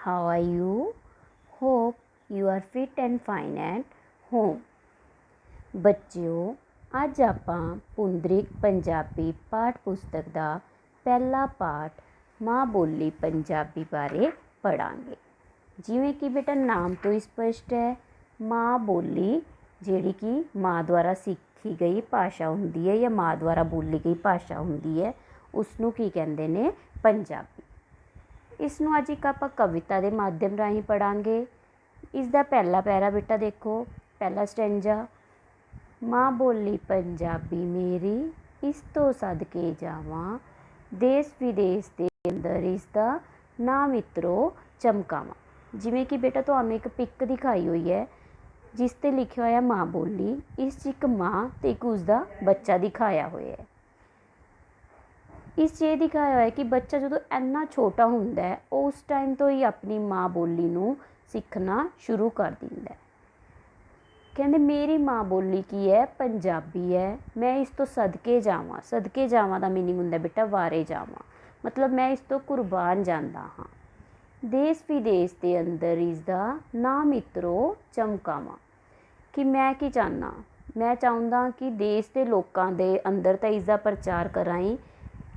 How are you? Hope you are fit and fine at home. ਬੱਚਿਓ, ਅੱਜ ਆਪਾਂ ਪੁੰਦਰਿਕ ਪੰਜਾਬੀ ਪਾਠ ਪੁਸਤਕ ਦਾ ਪਹਿਲਾ ਪਾਠ ਮਾਂ ਬੋਲੀ ਪੰਜਾਬੀ ਬਾਰੇ ਪੜਾਂਗੇ। ਜਿਵੇਂ ਕਿ ਬੇਟਾ ਨਾਮ ਤੋਂ ਹੀ ਸਪਸ਼ਟ ਹੈ, ਮਾਂ ਬੋਲੀ ਜਿਹੜੀ ਕਿ ਮਾਂ ਦੁਆਰਾ ਸਿੱਖੀ ਗਈ ਭਾਸ਼ਾ ਹੁੰਦੀ ਹੈ ਜਾਂ ਮਾਂ ਦੁਆਰਾ ਬੋਲੀ ਗਈ ਭਾਸ਼ਾ ਹੁੰਦੀ ਹੈ, ਉਸ ਨੂੰ ਕੀ ਕਹਿੰਦੇ ਨੇ? ਪੰਜਾਬੀ। ਇਸ ਨੂੰ ਅੱਜ ਇੱਕ ਆਪਾਂ ਕਵਿਤਾ ਦੇ ਮਾਧਿਅਮ ਰਾਹੀਂ ਪੜਾਂਗੇ। ਇਸ ਦਾ ਪਹਿਲਾ ਪੈਰਾ ਬੇਟਾ ਦੇਖੋ, ਪਹਿਲਾ ਸਟੈਂਜਾ। ਮਾਂ ਬੋਲੀ ਪੰਜਾਬੀ ਮੇਰੀ, ਇਸ ਤੋਂ ਸਦਕੇ ਜਾਵਾਂ, ਦੇਸ਼ ਵਿਦੇਸ਼ ਦੇ ਅੰਦਰ ਇਸ ਦਾ ਨਾਂ ਮਿੱਤਰੋ ਚਮਕਾਵਾਂ। ਜਿਵੇਂ ਕਿ ਬੇਟਾ ਤੁਹਾਨੂੰ ਇੱਕ ਪਿਕ ਦਿਖਾਈ ਹੋਈ ਹੈ ਜਿਸ 'ਤੇ ਲਿਖਿਆ ਹੋਇਆ ਮਾਂ ਬੋਲੀ। ਇਸ 'ਚ ਇੱਕ ਮਾਂ ਅਤੇ ਇੱਕ ਉਸਦਾ ਬੱਚਾ ਦਿਖਾਇਆ ਹੋਇਆ ਹੈ। ਇਸ 'ਚ ਇਹ ਦਿਖਾਇਆ ਹੋਇਆ ਕਿ ਬੱਚਾ ਜਦੋਂ ਇੰਨਾ ਛੋਟਾ ਹੁੰਦਾ ਹੈ, ਉਹ ਉਸ ਟਾਈਮ ਤੋਂ ਹੀ ਆਪਣੀ ਮਾਂ ਬੋਲੀ ਨੂੰ ਸਿੱਖਣਾ ਸ਼ੁਰੂ ਕਰ ਦਿੰਦਾ ਹੈ। ਕਹਿੰਦੇ ਮੇਰੀ ਮਾਂ ਬੋਲੀ ਕੀ ਹੈ? ਪੰਜਾਬੀ ਹੈ। ਮੈਂ ਇਸ ਤੋਂ ਸਦਕੇ ਜਾਵਾਂ। ਸਦਕੇ ਜਾਵਾਂ ਦਾ ਮੀਨਿੰਗ ਹੁੰਦਾ ਬੇਟਾ ਵਾਰੇ ਜਾਵਾਂ, ਮਤਲਬ ਮੈਂ ਇਸ ਤੋਂ ਕੁਰਬਾਨ ਜਾਂਦਾ ਹਾਂ। ਦੇਸ਼ ਵਿਦੇਸ਼ ਦੇ ਅੰਦਰ ਇਸ ਦਾ ਨਾਂ ਮਿੱਤਰੋ ਚਮਕਾਵਾਂ। ਕਿ ਮੈਂ ਕੀ ਚਾਹੁੰਦਾ? ਮੈਂ ਚਾਹੁੰਦਾ ਕਿ ਦੇਸ਼ ਦੇ ਲੋਕਾਂ ਦੇ ਅੰਦਰ ਤਾਂ ਇਸ ਦਾ ਪ੍ਰਚਾਰ ਕਰਾਂ,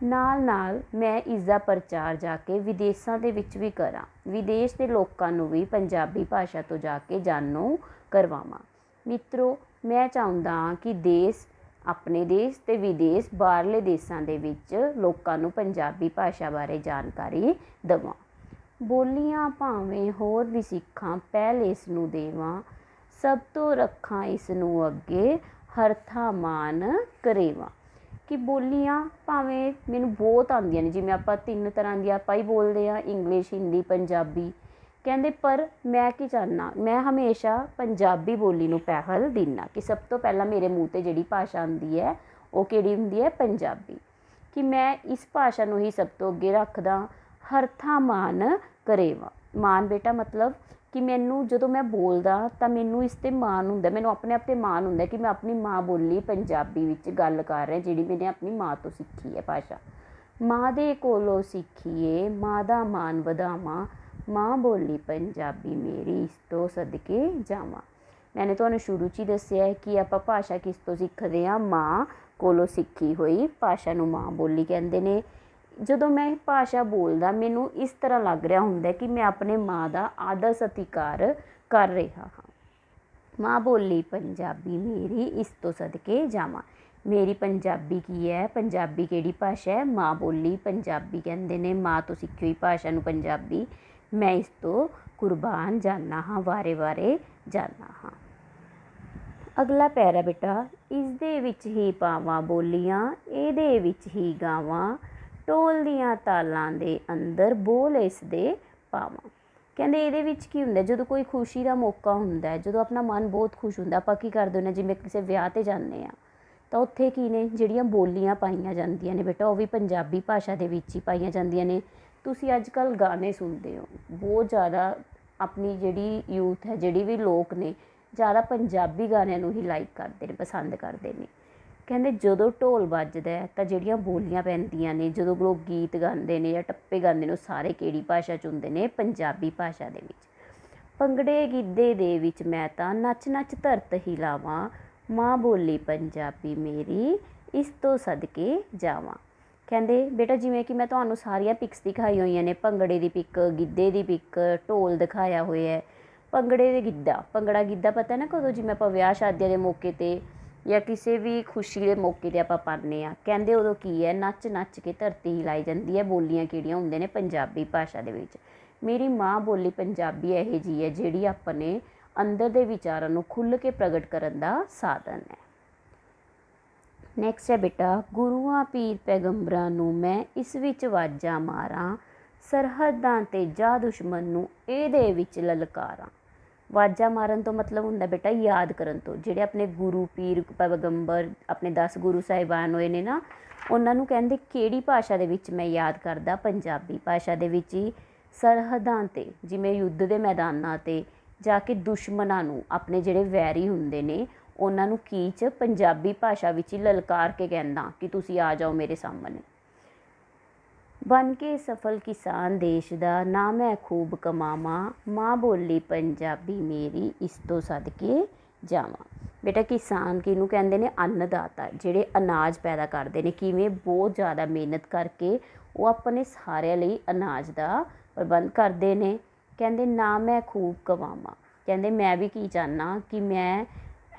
ਨਾਲ ਨਾਲ ਮੈਂ ਇਸ ਦਾ ਪ੍ਰਚਾਰ ਜਾ ਕੇ ਵਿਦੇਸ਼ਾਂ ਦੇ ਵਿੱਚ ਵੀ ਕਰਾਂ। ਵਿਦੇਸ਼ ਦੇ ਲੋਕਾਂ ਨੂੰ ਵੀ ਪੰਜਾਬੀ ਭਾਸ਼ਾ ਤੋਂ ਜਾ ਕੇ ਜਾਣੂ ਕਰਵਾਵਾਂ। ਮਿੱਤਰੋ, ਮੈਂ ਚਾਹੁੰਦਾ ਹਾਂ ਕਿ ਦੇਸ਼, ਆਪਣੇ ਦੇਸ਼ ਅਤੇ ਵਿਦੇਸ਼ ਬਾਹਰਲੇ ਦੇਸ਼ਾਂ ਦੇ ਵਿੱਚ ਲੋਕਾਂ ਨੂੰ ਪੰਜਾਬੀ ਭਾਸ਼ਾ ਬਾਰੇ ਜਾਣਕਾਰੀ ਦੇਵਾਂ। ਬੋਲੀਆਂ ਭਾਵੇਂ ਹੋਰ ਵੀ ਸਿੱਖਾਂ, ਪਹਿਲ ਇਸ ਨੂੰ ਦੇਵਾਂ, ਸਭ ਤੋਂ ਰੱਖਾਂ ਇਸ ਨੂੰ ਅੱਗੇ, ਹਰ ਥਾਂ ਮਾਣ ਕਰੇਵਾਂ। ਕਿ ਬੋਲੀਆਂ ਭਾਵੇਂ ਮੈਨੂੰ ਬਹੁਤ ਆਉਂਦੀਆਂ ਨੇ, ਜਿਵੇਂ ਆਪਾਂ 3 ਤਰ੍ਹਾਂ ਦੀਆਂ ਆਪਾਂ ਹੀ ਬੋਲਦੇ ਹਾਂ, ਇੰਗਲਿਸ਼, ਹਿੰਦੀ, ਪੰਜਾਬੀ। ਕਹਿੰਦੇ ਪਰ ਮੈਂ ਕੀ ਚਾਹੁੰਦਾ? ਮੈਂ ਹਮੇਸ਼ਾ ਪੰਜਾਬੀ ਬੋਲੀ ਨੂੰ ਪਹਿਲ ਦਿੰਦਾ ਕਿ ਸਭ ਤੋਂ ਪਹਿਲਾਂ ਮੇਰੇ ਮੂੰਹ 'ਤੇ ਜਿਹੜੀ ਭਾਸ਼ਾ ਆਉਂਦੀ ਹੈ ਉਹ ਕਿਹੜੀ ਹੁੰਦੀ ਹੈ? ਪੰਜਾਬੀ। ਕਿ ਮੈਂ ਇਸ ਭਾਸ਼ਾ ਨੂੰ ਹੀ ਸਭ ਤੋਂ ਅੱਗੇ ਰੱਖਦਾ। ਹਰ ਥਾਂ ਮਾਣ ਕਰੇਵਾਂ। ਮਾਣ ਬੇਟਾ ਮਤਲਬ ਕਿ ਮੈਨੂੰ ਜਦੋਂ ਮੈਂ ਬੋਲਦਾ ਤਾਂ ਮੈਨੂੰ ਇਸ 'ਤੇ ਮਾਣ ਹੁੰਦਾ, ਮੈਨੂੰ ਆਪਣੇ ਆਪ 'ਤੇ ਮਾਣ ਹੁੰਦਾ ਕਿ ਮੈਂ ਆਪਣੀ ਮਾਂ ਬੋਲੀ ਪੰਜਾਬੀ ਵਿੱਚ ਗੱਲ ਕਰ ਰਿਹਾ, ਜਿਹੜੀ ਮੈਨੇ ਆਪਣੀ ਮਾਂ ਤੋਂ ਸਿੱਖੀ ਹੈ ਭਾਸ਼ਾ। ਮਾਂ ਦੇ ਕੋਲੋਂ ਸਿੱਖੀਏ, ਮਾਂ ਦਾ ਮਾਣ ਵਧਾਵਾਂ, ਮਾਂ ਬੋਲੀ ਪੰਜਾਬੀ ਮੇਰੀ, ਇਸ ਤੋਂ ਸਦਕੇ ਜਾਵਾਂ। ਮੈਨੇ ਤੁਹਾਨੂੰ ਸ਼ੁਰੂ 'ਚ ਹੀ ਦੱਸਿਆ ਹੈ ਕਿ ਆਪਾਂ ਭਾਸ਼ਾ ਕਿਸ ਤੋਂ ਸਿੱਖਦੇ ਹਾਂ? ਮਾਂ ਕੋਲੋਂ ਸਿੱਖੀ ਹੋਈ ਭਾਸ਼ਾ ਨੂੰ ਮਾਂ ਬੋਲੀ ਕਹਿੰਦੇ ਨੇ। ਜਦੋਂ ਮੈਂ ਇਹ ਭਾਸ਼ਾ ਬੋਲਦਾ ਮੈਨੂੰ ਇਸ ਤਰ੍ਹਾਂ ਲੱਗ ਰਿਹਾ ਹੁੰਦਾ ਕਿ ਮੈਂ ਆਪਣੇ ਮਾਂ ਦਾ ਆਦਰ ਸਤਿਕਾਰ ਕਰ ਰਿਹਾ ਹਾਂ। ਮਾਂ ਬੋਲੀ ਪੰਜਾਬੀ ਮੇਰੀ, ਇਸ ਤੋਂ ਸਦਕੇ ਜਾਵਾਂ। ਮੇਰੀ ਪੰਜਾਬੀ ਕੀ ਹੈ? ਪੰਜਾਬੀ ਕਿਹੜੀ ਭਾਸ਼ਾ ਹੈ? ਮਾਂ ਬੋਲੀ ਪੰਜਾਬੀ ਕਹਿੰਦੇ ਨੇ। ਮਾਂ ਤੋਂ ਸਿੱਖੀ ਹੋਈ ਭਾਸ਼ਾ ਨੂੰ ਪੰਜਾਬੀ। ਮੈਂ ਇਸ ਤੋਂ ਕੁਰਬਾਨ ਜਾਂਦਾ ਹਾਂ, ਵਾਰੇ ਵਾਰੇ ਜਾਂਦਾ ਹਾਂ। ਅਗਲਾ ਪੈਰਾ ਬੇਟਾ, ਇਸ ਦੇ ਵਿੱਚ ਹੀ ਪਾਵਾਂ ਬੋਲੀਆਂ, ਇਹਦੇ ਵਿੱਚ ਹੀ ਗਾਵਾਂ, ਢੋਲ ਦੀਆਂ ਤਾਲਾਂ ਦੇ ਅੰਦਰ ਬੋਲ ਇਸ ਦੇ ਪਾਵਾਂ। ਕਹਿੰਦੇ ਇਹਦੇ ਵਿੱਚ ਕੀ ਹੁੰਦਾ? ਜਦੋਂ ਕੋਈ ਖੁਸ਼ੀ ਦਾ ਮੌਕਾ ਹੁੰਦਾ, ਜਦੋਂ ਆਪਣਾ ਮਨ ਬਹੁਤ ਖੁਸ਼ ਹੁੰਦਾ, ਆਪਾਂ ਕੀ ਕਰਦੇ ਹੁੰਦੇ? ਜਿਵੇਂ ਕਿਸੇ ਵਿਆਹ 'ਤੇ ਜਾਂਦੇ ਹਾਂ ਤਾਂ ਉੱਥੇ ਕੀ ਨੇ, ਜਿਹੜੀਆਂ ਬੋਲੀਆਂ ਪਾਈਆਂ ਜਾਂਦੀਆਂ ਨੇ ਬੇਟਾ, ਉਹ ਵੀ ਪੰਜਾਬੀ ਭਾਸ਼ਾ ਦੇ ਵਿੱਚ ਹੀ ਪਾਈਆਂ ਜਾਂਦੀਆਂ ਨੇ। ਤੁਸੀਂ ਅੱਜ ਕੱਲ੍ਹ ਗਾਣੇ ਸੁਣਦੇ ਹੋ, ਬਹੁਤ ਜ਼ਿਆਦਾ ਆਪਣੀ ਜਿਹੜੀ ਯੂਥ ਹੈ, ਜਿਹੜੀ ਵੀ ਲੋਕ ਨੇ, ਜ਼ਿਆਦਾ ਪੰਜਾਬੀ ਗਾਣਿਆਂ ਨੂੰ ਹੀ ਲਾਈਕ ਕਰਦੇ ਨੇ, ਪਸੰਦ ਕਰਦੇ ਨੇ। ਕਹਿੰਦੇ ਜਦੋਂ ਢੋਲ ਵੱਜਦਾ ਤਾਂ ਜਿਹੜੀਆਂ ਬੋਲੀਆਂ ਪੈਂਦੀਆਂ ਨੇ, ਜਦੋਂ ਲੋਕ ਗੀਤ ਗਾਉਂਦੇ ਨੇ ਜਾਂ ਟੱਪੇ ਗਾਉਂਦੇ ਨੇ, ਉਹ ਸਾਰੇ ਕਿਹੜੀ ਭਾਸ਼ਾ 'ਚ ਹੁੰਦੇ ਨੇ? ਪੰਜਾਬੀ ਭਾਸ਼ਾ ਦੇ ਵਿੱਚ। ਭੰਗੜੇ ਗਿੱਧੇ ਦੇ ਵਿੱਚ ਮੈਂ ਤਾਂ ਨੱਚ ਨੱਚ ਧਰਤ ਹਿਲਾਵਾਂ, ਮਾਂ ਬੋਲੀ ਪੰਜਾਬੀ ਮੇਰੀ, ਇਸ ਤੋਂ ਸਦਕੇ ਜਾਵਾਂ। ਕਹਿੰਦੇ ਬੇਟਾ ਜਿਵੇਂ ਕਿ ਮੈਂ ਤੁਹਾਨੂੰ ਸਾਰੀਆਂ ਪਿਕਸ ਦਿਖਾਈ ਹੋਈਆਂ ਨੇ, ਭੰਗੜੇ ਦੀ ਪਿਕ, ਗਿੱਧੇ ਦੀ ਪਿਕ, ਢੋਲ ਦਿਖਾਇਆ ਹੋਇਆ ਹੈ। ਭੰਗੜੇ ਦੇ ਗਿੱਧਾ, ਭੰਗੜਾ ਗਿੱਧਾ ਪਤਾ ਨਾ ਕਦੋਂ, ਜਿਵੇਂ ਆਪਾਂ ਵਿਆਹ ਸ਼ਾਦੀਆਂ ਦੇ ਮੌਕੇ 'ਤੇ ਜਾਂ ਕਿਸੇ ਵੀ ਖੁਸ਼ੀ ਦੇ ਮੌਕੇ 'ਤੇ ਆਪਾਂ ਪਾਉਂਦੇ ਹਾਂ। ਕਹਿੰਦੇ ਉਦੋਂ ਕੀ ਹੈ? ਨੱਚ ਨੱਚ ਕੇ ਧਰਤੀ ਹਿਲਾਈ ਜਾਂਦੀ ਹੈ। ਬੋਲੀਆਂ ਕਿਹੜੀਆਂ ਹੁੰਦੀਆਂ ਨੇ? ਪੰਜਾਬੀ ਭਾਸ਼ਾ ਦੇ ਵਿੱਚ। ਮੇਰੀ ਮਾਂ ਬੋਲੀ ਪੰਜਾਬੀ ਇਹੋ ਜਿਹੀ ਹੈ ਜਿਹੜੀ ਆਪਣੇ ਅੰਦਰ ਦੇ ਵਿਚਾਰਾਂ ਨੂੰ ਖੁੱਲ੍ਹ ਕੇ ਪ੍ਰਗਟ ਕਰਨ ਦਾ ਸਾਧਨ ਹੈ। ਨੈਕਸਟ ਹੈ ਬੇਟਾ, ਗੁਰੂਆਂ ਪੀਰ ਪੈਗੰਬਰਾਂ ਨੂੰ ਮੈਂ ਇਸ ਵਿੱਚ ਵਾਜਾਂ ਮਾਰਾਂ, ਸਰਹੱਦਾਂ 'ਤੇ ਜਾ ਦੁਸ਼ਮਣ ਨੂੰ ਇਹਦੇ ਵਿੱਚ ਲਲਕਾਰਾਂ। ਵਾਜਾਂ ਮਾਰਨ ਤੋਂ ਮਤਲਬ ਹੁੰਦਾ ਬੇਟਾ ਯਾਦ ਕਰਨ ਤੋਂ। ਜਿਹੜੇ ਆਪਣੇ ਗੁਰੂ ਪੀਰ ਪੈਗੰਬਰ, ਆਪਣੇ 10 ਗੁਰੂ ਸਾਹਿਬਾਨ ਹੋਏ ਨੇ ਨਾ, ਉਹਨਾਂ ਨੂੰ ਕਹਿੰਦੇ ਕਿਹੜੀ ਭਾਸ਼ਾ ਦੇ ਵਿੱਚ ਮੈਂ ਯਾਦ ਕਰਦਾ? ਪੰਜਾਬੀ ਭਾਸ਼ਾ ਦੇ ਵਿੱਚ ਹੀ। ਸਰਹੱਦਾਂ 'ਤੇ, ਜਿਵੇਂ ਯੁੱਧ ਦੇ ਮੈਦਾਨਾਂ 'ਤੇ ਜਾ ਕੇ ਦੁਸ਼ਮਣਾਂ ਨੂੰ, ਆਪਣੇ ਜਿਹੜੇ ਵੈਰੀ ਹੁੰਦੇ ਨੇ, ਉਹਨਾਂ ਨੂੰ ਕੀ 'ਚ? ਪੰਜਾਬੀ ਭਾਸ਼ਾ ਵਿੱਚ ਹੀ ਲਲਕਾਰ ਕੇ ਕਹਿੰਦਾ ਕਿ ਤੁਸੀਂ ਆ ਜਾਓ ਮੇਰੇ ਸਾਹਮਣੇ। ਬਣ ਕੇ ਸਫਲ ਕਿਸਾਨ ਦੇਸ਼ ਦਾ, ਨਾ ਮੈਂ ਖੂਬ ਕਮਾਵਾਂ, ਮਾਂ ਬੋਲੀ ਪੰਜਾਬੀ ਮੇਰੀ, ਇਸ ਤੋਂ ਸਦਕੇ ਜਾਵਾਂ। ਬੇਟਾ ਕਿਸਾਨ ਕਿਹਨੂੰ ਕਹਿੰਦੇ ਨੇ? ਅੰਨਦਾਤਾ, ਜਿਹੜੇ ਅਨਾਜ ਪੈਦਾ ਕਰਦੇ ਨੇ। ਕਿਵੇਂ? ਬਹੁਤ ਜ਼ਿਆਦਾ ਮਿਹਨਤ ਕਰਕੇ ਉਹ ਆਪਣੇ ਸਾਰਿਆਂ ਲਈ ਅਨਾਜ ਦਾ ਪ੍ਰਬੰਧ ਕਰਦੇ ਨੇ। ਕਹਿੰਦੇ ਨਾ ਮੈਂ ਖੂਬ ਕਮਾਵਾਂ, ਕਹਿੰਦੇ ਮੈਂ ਵੀ ਕੀ ਚਾਹੁੰਦਾ ਕਿ ਮੈਂ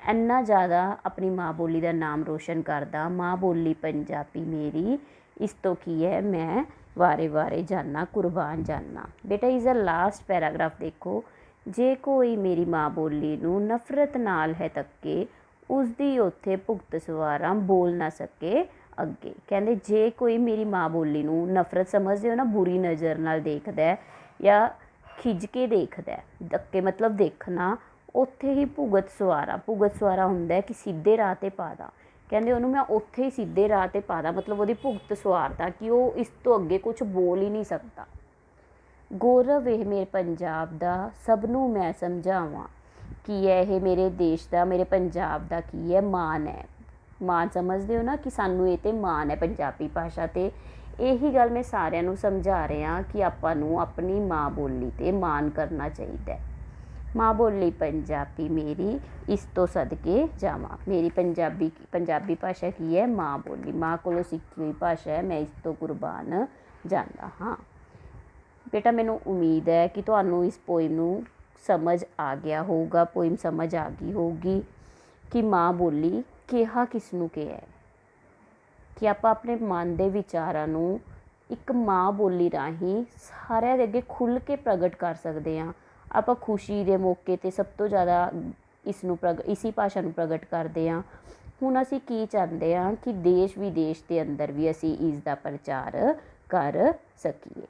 ਇੰਨਾ ਜ਼ਿਆਦਾ ਆਪਣੀ ਮਾਂ ਬੋਲੀ ਦਾ ਨਾਮ ਰੋਸ਼ਨ ਕਰਦਾ, ਮਾਂ ਬੋਲੀ ਪੰਜਾਬੀ ਮੇਰੀ, ਇਸ ਤੋਂ ਕੀ ਹੈ ਮੈਂ ਵਾਰੇ ਵਾਰੇ ਜਾਨਾ, ਕੁਰਬਾਨ ਜਾਨਾ। ਬੇਟਾ ਇਸ ਦਾ ਲਾਸਟ ਪੈਰਾਗ੍ਰਾਫ ਦੇਖੋ। ਜੇ ਕੋਈ ਮੇਰੀ ਮਾਂ ਬੋਲੀ ਨੂੰ ਨਫ਼ਰਤ ਨਾਲ ਹੈ ਤੱਕੇ, ਉਸਦੀ ਉੱਥੇ ਭੁਗਤ ਸਵਾਰਾਂ, ਬੋਲ ਨਾ ਸਕੇ ਅੱਗੇ। ਕਹਿੰਦੇ ਜੇ ਕੋਈ ਮੇਰੀ ਮਾਂ ਬੋਲੀ ਨੂੰ ਨਫ਼ਰਤ, ਸਮਝਦੇ ਹੋ ਨਾ, ਬੁਰੀ ਨਜ਼ਰ ਨਾਲ ਦੇਖਦਾ ਜਾਂ ਖਿੱਚ ਕੇ ਦੇਖਦਾ, ਧੱਕੇ ਮਤਲਬ ਦੇਖਣਾ, ਉੱਥੇ ਹੀ ਭੁਗਤ ਸਵਾਰਾ। ਭੁਗਤ ਸਵਾਰਾ ਹੁੰਦਾ ਕਿ ਸਿੱਧੇ ਰਾਹ 'ਤੇ ਪਾ ਦਾਂ। ਕਹਿੰਦੇ ਉਹਨੂੰ ਮੈਂ ਉੱਥੇ ਹੀ ਸਿੱਧੇ ਰਾਹ 'ਤੇ ਪਾ ਦਾਂ, ਮਤਲਬ ਉਹਦੀ ਭੁਗਤ ਸਵਾਰਦਾ ਕਿ ਉਹ ਇਸ ਤੋਂ ਅੱਗੇ ਕੁਛ ਬੋਲ ਹੀ ਨਹੀਂ ਸਕਦਾ। ਗੌਰਵ ਇਹ ਮੇਰੇ ਪੰਜਾਬ ਦਾ, ਸਭ ਨੂੰ ਮੈਂ ਸਮਝਾਵਾਂ। ਕੀ ਹੈ ਇਹ? ਮੇਰੇ ਦੇਸ਼ ਦਾ, ਮੇਰੇ ਪੰਜਾਬ ਦਾ ਕੀ ਹੈ? ਮਾਣ ਹੈ। ਮਾਣ ਸਮਝਦੇ ਹੋ ਨਾ ਕਿ ਸਾਨੂੰ ਇਹ 'ਤੇ ਮਾਣ ਹੈ ਪੰਜਾਬੀ ਭਾਸ਼ਾ 'ਤੇ। ਇਹੀ ਗੱਲ ਮੈਂ ਸਾਰਿਆਂ ਨੂੰ ਸਮਝਾ ਰਿਹਾ ਕਿ ਆਪਾਂ ਨੂੰ ਆਪਣੀ ਮਾਂ ਬੋਲੀ 'ਤੇ ਮਾਣ ਕਰਨਾ ਚਾਹੀਦਾ। ਮਾਂ ਬੋਲੀ ਪੰਜਾਬੀ ਮੇਰੀ, ਇਸ ਤੋਂ ਸਦਕੇ ਜਾਵਾਂ। ਮੇਰੀ ਪੰਜਾਬੀ ਭਾਸ਼ਾ ਕੀ ਹੈ? ਮਾਂ ਬੋਲੀ, ਮਾਂ ਕੋਲੋਂ ਸਿੱਖੀ ਹੋਈ ਭਾਸ਼ਾ ਹੈ। ਮੈਂ ਇਸ ਤੋਂ ਕੁਰਬਾਨ ਜਾਂਦਾ ਹਾਂ। ਬੇਟਾ ਮੈਨੂੰ ਉਮੀਦ ਹੈ ਕਿ ਤੁਹਾਨੂੰ ਇਸ ਪੋਇਮ ਨੂੰ ਸਮਝ ਆ ਗਿਆ ਹੋਊਗਾ, ਪੋਇਮ ਸਮਝ ਆ ਗਈ ਹੋਊਗੀ ਕਿ ਮਾਂ ਬੋਲੀ ਕਿਹਾ ਕਿਸ ਨੂੰ ਕਿਹਾ ਹੈ, ਕਿ ਆਪਾਂ ਆਪਣੇ ਮਨ ਦੇ ਵਿਚਾਰਾਂ ਨੂੰ ਇੱਕ ਮਾਂ ਬੋਲੀ ਰਾਹੀਂ ਸਾਰਿਆਂ ਦੇ ਅੱਗੇ ਖੁੱਲ੍ਹ ਕੇ ਪ੍ਰਗਟ ਕਰ ਸਕਦੇ ਹਾਂ। ਆਪਾਂ ਖੁਸ਼ੀ ਦੇ ਮੌਕੇ 'ਤੇ ਸਭ ਤੋਂ ਜ਼ਿਆਦਾ ਇਸੀ ਭਾਸ਼ਾ ਨੂੰ ਪ੍ਰਗਟ ਕਰਦੇ ਹਾਂ। ਹੁਣ ਅਸੀਂ ਕੀ ਚਾਹੁੰਦੇ ਹਾਂ ਕਿ ਦੇਸ਼ ਵਿਦੇਸ਼ ਦੇ ਅੰਦਰ ਵੀ ਅਸੀਂ ਇਸ ਦਾ ਪ੍ਰਚਾਰ ਕਰ ਸਕੀਏ।